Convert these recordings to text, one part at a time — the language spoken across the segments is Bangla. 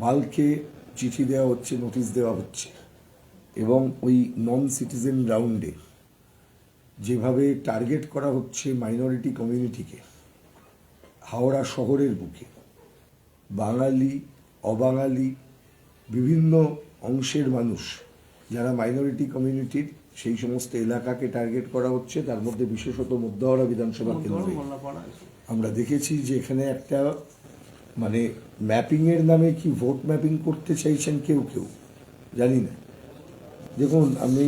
বাল্কে চিঠি দেওয়া হচ্ছে, নোটিশ দেওয়া হচ্ছে, এবং ওই নন সিটিজেন রাউন্ডে যেভাবে টার্গেট করা হচ্ছে মাইনরিটি কমিউনিটিকে হাওড়া শহরের বুকে, বাঙালি অবাঙালি বিভিন্ন অংশের মানুষ যারা মাইনরিটি কমিউনিটির সেই সমস্ত এলাকাকে টার্গেট করা হচ্ছে, তার মধ্যে বিশেষত মধ্যহাওড়া বিধানসভা কেন্দ্রে আমরা দেখেছি যে এখানে একটা মানে ম্যাপিংয়ের নামে কি ভোট ম্যাপিং করতে চাইছেন কেউ কেউ, জানি না। দেখুন, আমি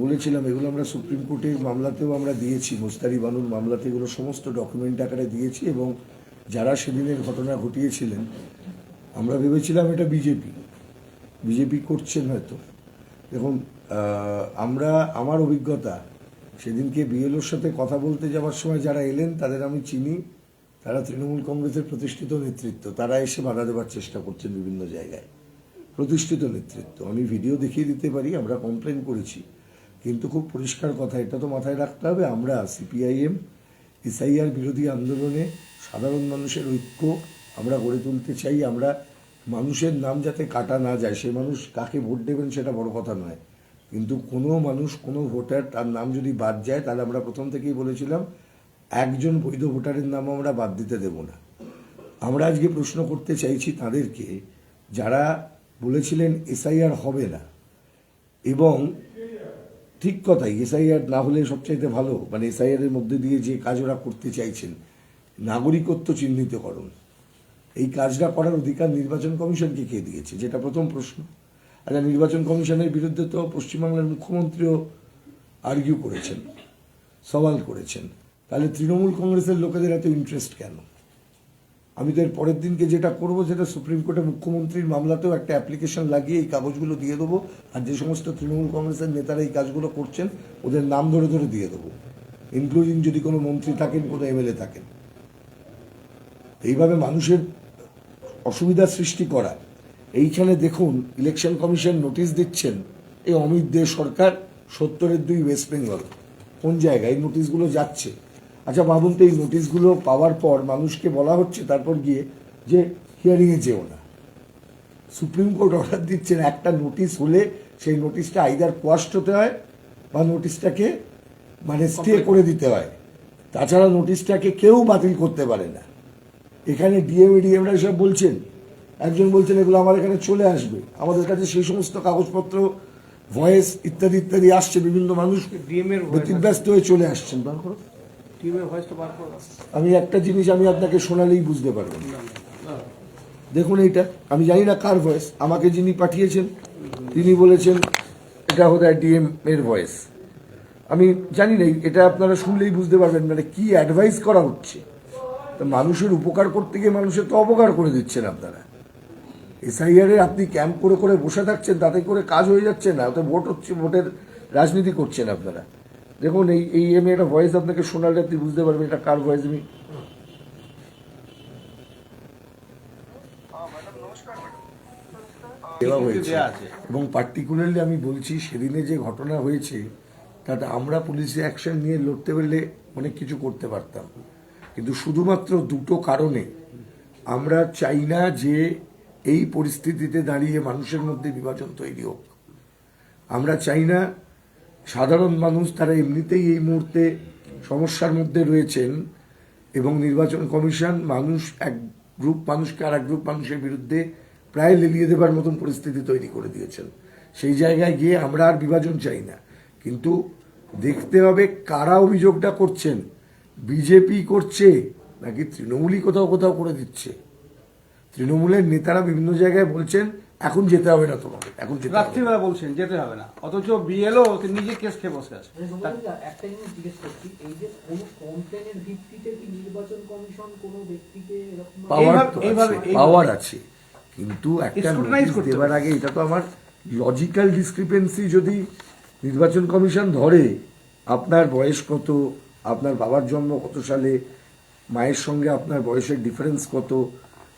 বলেছিলাম এগুলো আমরা সুপ্রিম কোর্টের মামলাতেও আমরা দিয়েছি, মোস্তারি বানুর মামলাতে এগুলো সমস্ত ডকুমেন্ট আকারে দিয়েছি, এবং যারা সেদিনের ঘটনা ঘটিয়েছিলেন আমরা ভেবেছিলাম এটা বিজেপি করছেন হয়তো। দেখুন, আমার অভিজ্ঞতা, সেদিনকে বিএলওর সাথে কথা বলতে যাওয়ার সময় যারা এলেন তাদের আমি চিনি, তারা তৃণমূল কংগ্রেসের প্রতিষ্ঠিত নেতৃত্ব, তারা এসে বাধা দেওয়ার চেষ্টা করছেন বিভিন্ন জায়গায়। প্রতিষ্ঠিত নেতৃত্ব, আমি ভিডিও দেখিয়ে দিতে পারি, আমরা কমপ্লেন করেছি, কিন্তু খুব পরিষ্কার কথা, এটা তো মাথায় রাখতে হবে, আমরা সিপিআইএম এসআইআর বিরোধী আন্দোলনে সাধারণ মানুষের ঐক্য আমরা গড়ে তুলতে চাই। আমরা মানুষের নাম যাতে কাটা না যায়, সে মানুষ কাকে ভোট দেবেন সেটা বড় কথা নয়, কিন্তু কোনো মানুষ, কোনো ভোটার, তার নাম যদি বাদ যায় তাহলে আমরা প্রথম থেকেই বলেছিলাম একজন বৈধ ভোটারের নাম আমরা বাদ দিতে দেব না। আমরা আজকে প্রশ্ন করতে চাইছি তাদেরকে যারা বলেছিলেন এসআইআর হবে না, এবং ঠিক কথাই, এসআইআর না হলে সবচাইতে ভালো, মানে এসআইআর এর মধ্যে দিয়ে যে কাজ ওরা করতে চাইছেন, নাগরিকত্ব চিহ্নিতকরণ, এই কাজটা করার অধিকার নির্বাচন কমিশনকে কে দিয়েছে, যেটা প্রথম প্রশ্ন। আচ্ছা, নির্বাচন কমিশনের বিরুদ্ধে তো পশ্চিমবাংলার মুখ্যমন্ত্রীও আর্গিউ করেছেন, সওয়াল করেছেন, তাহলে তৃণমূল কংগ্রেসের লোকেদের এত ইন্টারেস্ট কেন? আমি তো এর পরের দিনকে যেটা করবো, সেটা সুপ্রিম কোর্টে মুখ্যমন্ত্রীর মামলাতেও একটা অ্যাপ্লিকেশন লাগিয়ে এই কাগজগুলো দিয়ে দেবো, আর যে সমস্ত তৃণমূল কংগ্রেসের নেতারা এই কাজগুলো করছেন ওদের নাম ধরে ধরে দিয়ে দেবো, ইনক্লুডিং যদি কোনো মন্ত্রী থাকেন, কোনো এমএলএ থাকেন। এইভাবে মানুষের অসুবিধা সৃষ্টি করা। এইখানে দেখুন, ইলেকশন কমিশন নোটিশ দিচ্ছেন, এই অমিত দে সরকার 70-2 ওয়েস্ট বেঙ্গল, কোন জায়গায় এই নোটিশগুলো যাচ্ছে? আচ্ছা ভাবুন তো, এই নোটিশগুলো পাওয়ার পর মানুষকে বলা হচ্ছে তারপর গিয়ে যে হিয়ারিংয়ে যেও না। সুপ্রিম কোর্ট অর্ডার দিচ্ছেন, একটা নোটিশ হলে সেই নোটিশটা আইদার কোয়াস্ট হতে হয় বা নোটিশটাকে মানে স্টে করে দিতে হয়, তাছাড়া নোটিশটাকে কেউ বাতিল করতে পারে না। এখানে ডিএমরা সব বলছেন, একজন বলছেন এগুলো আমার এখানে চলে আসবে, আমাদের কাছে সেই সমস্ত কাগজপত্র, ভয়েস ইত্যাদি ইত্যাদি আসছে, বিভিন্ন মানুষ ব্যতিব্যস্ত হয়ে চলে আসছেন। আমি একটা জিনিস আমি আপনাকে শোনালেই বুঝতে পারবেন। দেখুন, এইটা আমি জানি না কার ভয়েস, আমাকে যিনি পাঠিয়েছেন তিনি বলেছেন এটা হতে ডিএম এর ভয়েস, আমি জানি না, এটা আপনারা শুনলেই বুঝতে পারবেন মানে কি অ্যাডভাইস করা হচ্ছে। তো মানুষের উপকার করতে গিয়ে মানুষের তো অপকার করে দিচ্ছেন আপনারা। এসআইআর এ আপনি ক্যাম্প করে করে বসে থাকছেন, তাতে করে কাজ হয়ে যাচ্ছে না, ওতে ভোট হচ্ছে, ভোটের রাজনীতি করছেন আপনারা। দেখুন, এই আমি একটা ভয়েস আপনাকে শোনালে আপনি বুঝতে পারবেন এটা কার ভয়েস। আমি দেওয়া হয়েছে, এবং পার্টিকুলারলি আমি বলছি, সেদিনে যে ঘটনা হয়েছে তাতে আমরা পুলিশে অ্যাকশন নিয়ে লড়তে পারলে অনেক কিছু করতে পারতাম, কিন্তু শুধুমাত্র দুটো কারণে আমরা চাই না যে এই পরিস্থিতিতে দাঁড়িয়ে মানুষের মধ্যে বিভাজন তৈরি হোক। আমরা চাই না সাধারণ মানুষ, তারা এমনিতেই এই মুহূর্তে সমস্যার মধ্যে রয়েছেন, এবং নির্বাচন কমিশন এক গ্রুপ মানুষকে আর এক গ্রুপ মানুষের বিরুদ্ধে প্রায় লেলিয়ে দেবার মতন পরিস্থিতি তৈরি করে দিয়েছেন। সেই জায়গায় গিয়ে আমরা আর বিভাজন চাই না, কিন্তু দেখতে হবে কারা অভিযোগটা করছেন, বিজেপি করছে নাকি তৃণমূলই কোথাও কোথাও করে দিচ্ছে। তৃণমূলের নেতারা বিভিন্ন জায়গায় বলছেন এখন যেতে হবে না তোমাকে, এখন রাত্রিবেলা বলছেন যেতে হবে না, অথচ বিএলও নিজে কেস খেয়ে বসে আছে। একটা জিনিস জিজ্ঞেস করছি, এই যে কোন কমপ্লেনের ভিত্তিতে কি নির্বাচন কমিশন কোন ব্যক্তিকে পাওয়ার আছে, কিন্তু একটা নোটিশ দেবার আগে এটা তো আমার লজিক্যাল ডিসক্রিপেন্সি যদি নির্বাচন কমিশন ধরে, আপনার বয়স কত, আপনার বাবার জন্ম কত সালে, মায়ের সঙ্গে আপনার বয়সের ডিফারেন্স কত,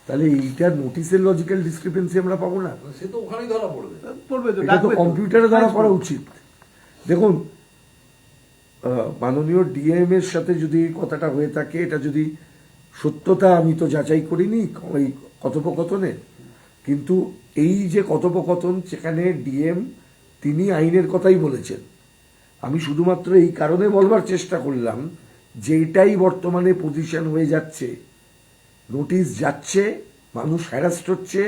তাহলে এইটার নোটিশের লজিক্যাল ডিসক্রিপেন্সি আমরা পাবো না? সে তো ওখানেই ধরা পড়বে, এটা তো কম্পিউটারে ধরা পড়া উচিত। দেখুন, মাননীয় ডিএম এর সাথে যদি কথাটা হয়ে থাকে, এটা যদি সত্যতা, আমি তো যাচাই করিনি ওই কথোপকথনে, কিন্তু এই যে কথোপকথন, সেখানে ডিএম তিনি আইনের কথাই বলেছেন। আমি শুধুমাত্র এই কারণে বলবার চেষ্টা করলাম যে এটাই বর্তমানে পজিশন হয়ে যাচ্ছে, নোটিশ যাচ্ছে, মানুষ হ্যারাস্ট হচ্ছে,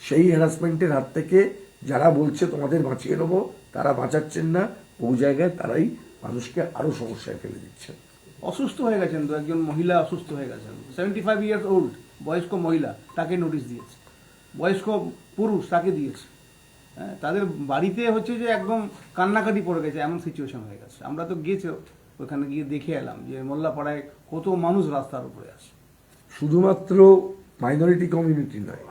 সেই হ্যারাসমেন্টের হাত থেকে যারা বলছে তোমাদের বাঁচিয়ে নেবো তারা বাঁচাচ্ছেন না, বহু জায়গায় তারাই মানুষকে আরো সমস্যায় ফেলে দিচ্ছেন। অসুস্থ হয়ে গেছেন তো, একজন মহিলা অসুস্থ হয়ে গেছেন, 75 ইয়ার্স ওল্ড, বয়স্ক মহিলা, তাকে নোটিশ দিয়েছে। বয়স্ক পুরুষ তাকে দিয়েছে। হ্যাঁ, তাদের বাড়িতে হচ্ছে যে একদম কান্নাকাটি পড়ে গেছে, এমন সিচুয়েশন হয়ে গেছে। আমরা তো গিয়েছি ওখানে, গিয়ে দেখে এলাম যে মোল্লাপাড়ায় কত মানুষ রাস্তার উপরে আছে। শুধুমাত্র মাইনরিটি কমিউনিটি নয়,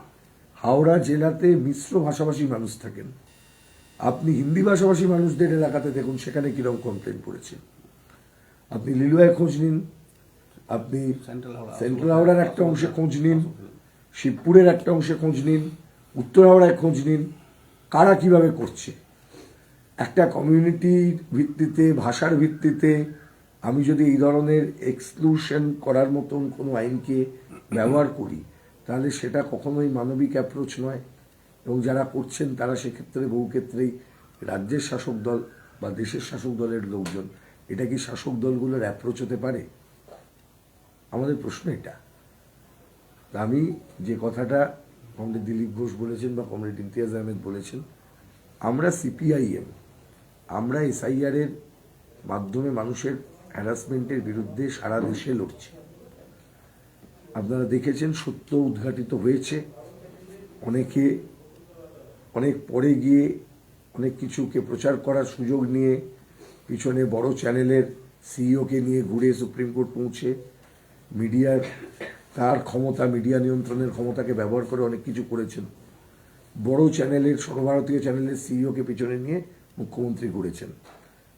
হাওড়া জেলাতে মিশ্র ভাষাভাষী মানুষ থাকেন। আপনি হিন্দি ভাষাভাষী মানুষদের এলাকাতে দেখুন সেখানে কিরকম কমপ্লেন পড়েছে। আপনি লিলুয়ায় খোঁজ নিন, আপনি সেন্ট্রাল হাওড়ার একটা অংশে খোঁজ নিন, শিবপুরের একটা অংশে খোঁজ নিন, উত্তর হাওড়ায় খোঁজ নিন, কারা কিভাবে করছে। একটা কমিউনিটির ভিত্তিতে, ভাষার ভিত্তিতে আমি যদি এই ধরনের এক্সক্লুশন করার মতন কোনো আইনকে ব্যবহার করি, তাহলে সেটা কখনোই মানবিক অ্যাপ্রোচ নয়। এবং যারা করছেন তারা সেক্ষেত্রে বহু ক্ষেত্রেই রাজ্যের শাসক দল বা দেশের শাসক দলের লোকজন। এটা কি শাসক দলগুলোর অ্যাপ্রোচ হতে পারে? আমাদের প্রশ্ন এটা। আমি যে কথাটা কমরেড দিলীপ ঘোষ বলেছেন বা কমরেড ইমতিয়াজ আহমেদ বলেছেন, আমরা সিপিআইএম, আমরা এসআইআরের মাধ্যমে মানুষের হ্যারাসমেন্টের বিরুদ্ধে সারা দেশে লড়ছি। আপনারা দেখেছেন সত্য উদ্ঘাটিত হয়েছে, অনেকে অনেক পরে গিয়ে অনেক কিছুকে প্রচার করার সুযোগ নিয়ে পিছনে বড় চ্যানেলের সিইওকে নিয়ে ঘুরে সুপ্রিম কোর্ট পৌঁছে মিডিয়ার তার ক্ষমতা, মিডিয়া নিয়ন্ত্রণের ক্ষমতাকে ব্যবহার করে অনেক কিছু করেছেন। বড় চ্যানেলের, সর্বভারতীয় চ্যানেলের সিইওকে পিছনে নিয়ে মুখ্যমন্ত্রী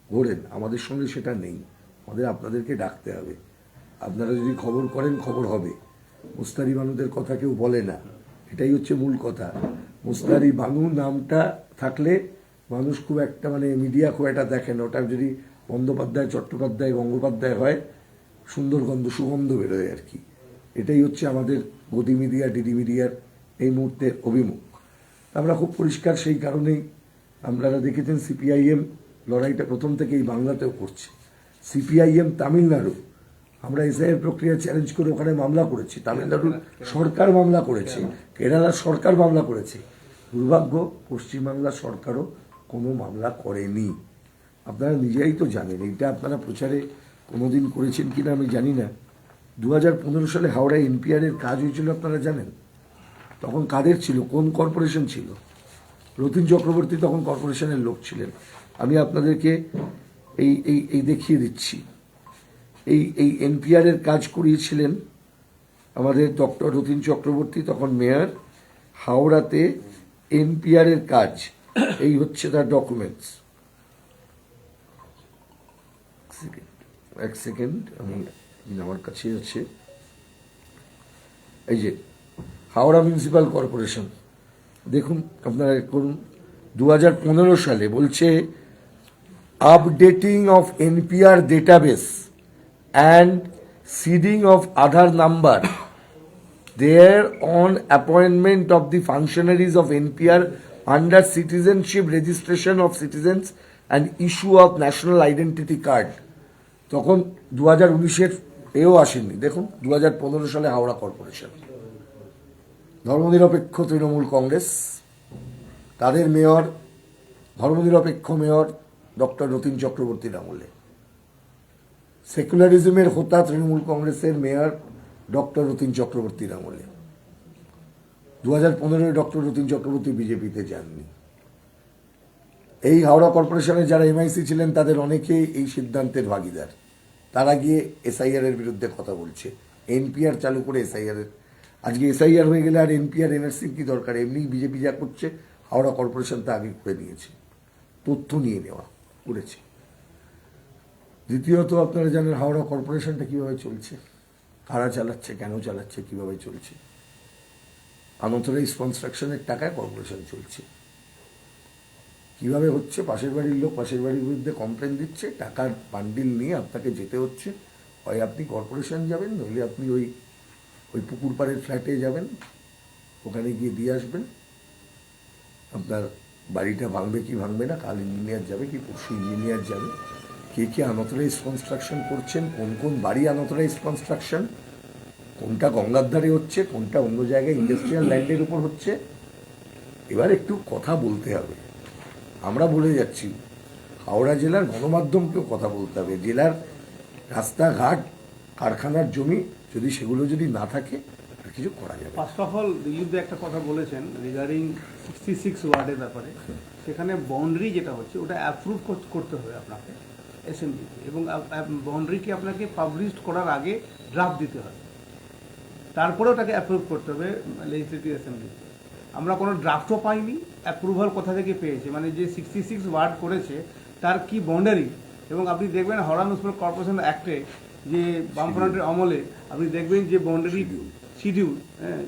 ঘোরেন। আমাদের সঙ্গে সেটা নেই। আমাদের আপনাদেরকে ডাকতে হবে। আপনারা যদি খবর করেন, খবর হবে। মুস্তারি বানুদের কথা কেউ বলে না, এটাই হচ্ছে মূল কথা। মুস্তারি বানু নামটা থাকলে মানুষ খুব একটা, মানে মিডিয়া খুব একটা দেখে না। ওটা যদি বন্দ্যোপাধ্যায়, চট্টোপাধ্যায়, গঙ্গোপাধ্যায় হয়, সুন্দর সুগন্ধ বেরোয় আর কি। এটাই হচ্ছে আমাদের গদি মিডিয়া, ডিডি মিডিয়ার এই মুহূর্তের অভিমুখ। আমরা খুব পরিষ্কার, সেই কারণেই আপনারা দেখেছেন সিপিআইএম লড়াইটা প্রথম থেকেই বাংলাতেও করছে। সিপিআইএম তামিলনাড়ু, আমরা এসআইআর প্রক্রিয়া চ্যালেঞ্জ করে ওখানে মামলা করেছি, তামিলনাড়ুর সরকার মামলা করেছে, কেরালার সরকার মামলা করেছে। দুর্ভাগ্য, পশ্চিমবাংলার সরকারও কোনো মামলা করেনি। আপনারা নিজেরাই তো জানেন, এইটা আপনারা প্রচারে কোনোদিন করেছেন কিনা আমি জানি না। 2015 সালে হাওড়ায় এনপিআরের কাজ হয়েছিল, আপনারা জানেন? তখন কাদের ছিল, কোন কর্পোরেশন ছিল? রতিন চক্রবর্তী তখন কর্পোরেশনের লোক ছিলেন। আমি আপনাদেরকে এই দেখিয়ে দিচ্ছি। এই এনপিআরের কাজ করিয়েছিলেন আমাদের ডক্টর রতিন চক্রবর্তী, তখন মেয়র। হাওড়াতে এনপিআরের কাজ, এই হচ্ছে তার ডকুমেন্টস। এক সেকেন্ড, আমি আমার কাছে আছে। এই যে হাওড়া মিউনিসিপ্যাল কর্পোরেশন, দেখুন আপনারা করুন। 2015 সালে বলছে updating of NPR database and seeding of Aadhaar number there on appointment of the functionaries of NPR under citizenship registration of citizens and issue of national identity card. তখন 2019-এর এও আসেনি। দেখুন 2015 সালে হাওড়া কর্পোরেশন, ধর্মনিরপেক্ষ তৃণমূল কংগ্রেস, তাদের মেয়র ধর্মনিরপেক্ষ মেয়র ডক্টর রতিন চক্রবর্তীর আমলে। সেকুলারিজমের হোতা তৃণমূল কংগ্রেসের মেয়র ডক্টর রতিন চক্রবর্তীর আমলে। 2015 ডক্টর রতিন চক্রবর্তী বিজেপিতে যাননি। এই হাওড়া কর্পোরেশনের যারা এমআইসি ছিলেন তাদের অনেকেই এই সিদ্ধান্তের ভাগিদার। তারা গিয়ে এসআইআর এর বিরুদ্ধে কথা বলছে, এনপিআর চালু করে এসআইআর এর। আজকে এসআইআর হয়ে গেলে আর এনপিআর এনআরসি কি দরকার? এমনি বিজেপি যা করছে, হাওড়া কর্পোরেশন তা আগে করে নিয়েছে, তথ্য নিয়ে নেওয়া করেছে। দ্বিতীয়ত, আপনারা জানেন হাওড়া কর্পোরেশনটা কিভাবে চলছে, কারা চালাচ্ছে, কেন চালাচ্ছে, কিভাবে চলছে। আনঅথরাইজড কনস্ট্রাকশনের টাকায় কর্পোরেশন চলছে। কিভাবে হচ্ছে? পাশের বাড়ির লোক পাশের বাড়ির বিরুদ্ধে কমপ্লেন দিচ্ছে, টাকার বান্ডিল নিয়ে আপনাকে যেতে হচ্ছে। হয় আপনি কর্পোরেশন যাবেন, নইলে আপনি ওই পুকুর পাড়ের ফ্ল্যাটে যাবেন, ওখানে গিয়ে দিয়ে আসবেন, আপনার বাড়িটা ভাঙবে কি ভাঙবে না, কাল ইঞ্জিনিয়ার যাবে কি পরশু ইঞ্জিনিয়ার যাবে, কে কে আনঅথরাইজ কনস্ট্রাকশন করছেন, কোন কোন বাড়ি আনঅথরাইজ কনস্ট্রাকশন, কোনটা গঙ্গার ধারে হচ্ছে, কোনটা অন্য জায়গায় ইন্ডাস্ট্রিয়াল ল্যান্ডের উপর হচ্ছে। এবার একটু কথা বলতে হবে। আমরা বলে যাচ্ছি, হাওড়া জেলার গণমাধ্যমকেও কথা বলতে হবে। জেলার রাস্তাঘাট, কারখানার জমি যদি সেগুলো যদি না থাকে আর কিছু করা যাবে না। ফার্স্ট অফ অল দিলীপ একটা কথা বলেছেন রিগার্ডিং 66 ওয়ার্ডের ব্যাপারে, সেখানে বাউন্ডারি যেটা হচ্ছে ওটা অ্যাপ্রুভ করতে হবে আপনাকে অ্যাসেম্বলিতে, এবং বাউন্ডারিটি আপনাকে পাবলিশ করার আগে ড্রাফট দিতে হবে, তারপরে ওটাকে অ্যাপ্রুভ করতে হবে লেজিসলেটিভ অ্যাসেম্বলিতে। আমরা কোনো ড্রাফটও পাইনি, অ্যাপ্রুভাল কোথা থেকে পেয়েছে, মানে যে 66 ওয়ার্ড করেছে তার কি বাউন্ডারি। এবং আপনি দেখবেন হাওড়া মিউনিসিপ্যাল কর্পোরেশন অ্যাক্টে যে বামফ্রন্টের আমলে আপনি দেখবেন যে বাউন্ডারি শিডিউল,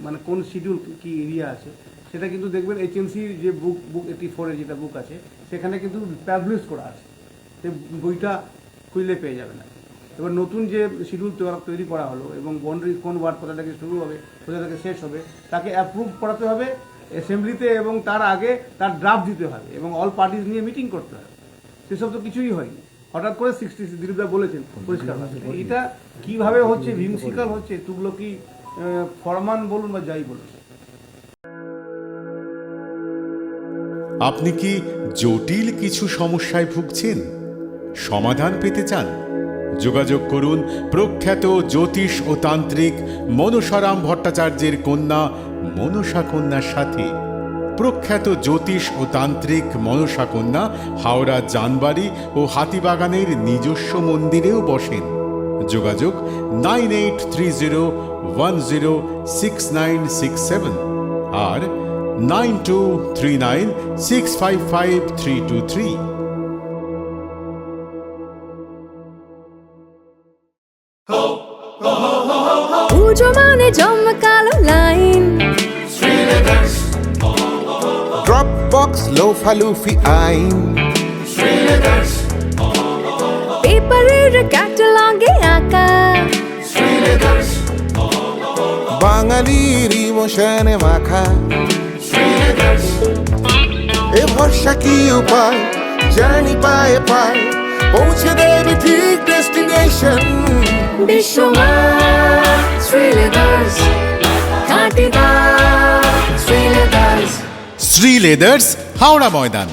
মানে কোন শিডিউল কি এরিয়া আছে সেটা কিন্তু দেখবেন এইচএমসির যে বুক 84-এর যেটা বুক আছে সেখানে কিন্তু পাবলিশ করা আছে, সেই বইটা খুললে পেয়ে যাবে না। এবার নতুন যে শিডিউল তৈরি করা হলো এবং বাউন্ডারি কোন ওয়ার্ড কোথা থেকে শুরু হবে কোথা থেকে শেষ হবে তাকে অ্যাপ্রুভ করাতে হবে অ্যাসেম্বলিতে, এবং তার আগে তার ড্রাফট দিতে হবে এবং অল পার্টিজ নিয়ে মিটিং করতে হবে। সেসব তো কিছুই হয়নি, হঠাৎ করে 66 দিলীপদা বলেছেন পরিষ্কার ভাবে। এটা কিভাবে হচ্ছে, ভিমসিকাল হচ্ছে, তুগলো কি ফরমান বলুন বা যাই বলুন। আপনি কি জটিল কিছু সমস্যায় ভুগছেন, সমাধান পেতে চান? যোগাযোগ করুন প্রখ্যাত জ্যোতিষ ও তান্ত্রিক মনসারাম ভট্টাচার্যের কন্যা মনসা কন্যার সাথে। প্রখ্যাত জ্যোতিষ ও তান্ত্রিক মনসা কন্যা হাওড়া জানবাড়ি ও হাতিবাগানের নিজস্ব মন্দিরেও বসেন। যোগাযোগ 9830106967 আর 9239655323। পুজো মানে জমকালো লাইন, Dropbox লোফালুফি আইন, পেপারের ক্যাটালগে আঁকা, বাঙালির ইমোশনে মাখা। এ ভরসা কি উপায়, জার্নি পায়ে পায় পৌঁছে দেবে ঠিক ডেস্টিনেশন। বিশ্বমান শ্রীলেদার্স, খাঁটি দাম শ্রীলেদার্স। শ্রী লেদার্স, হাওড়া ময়দান।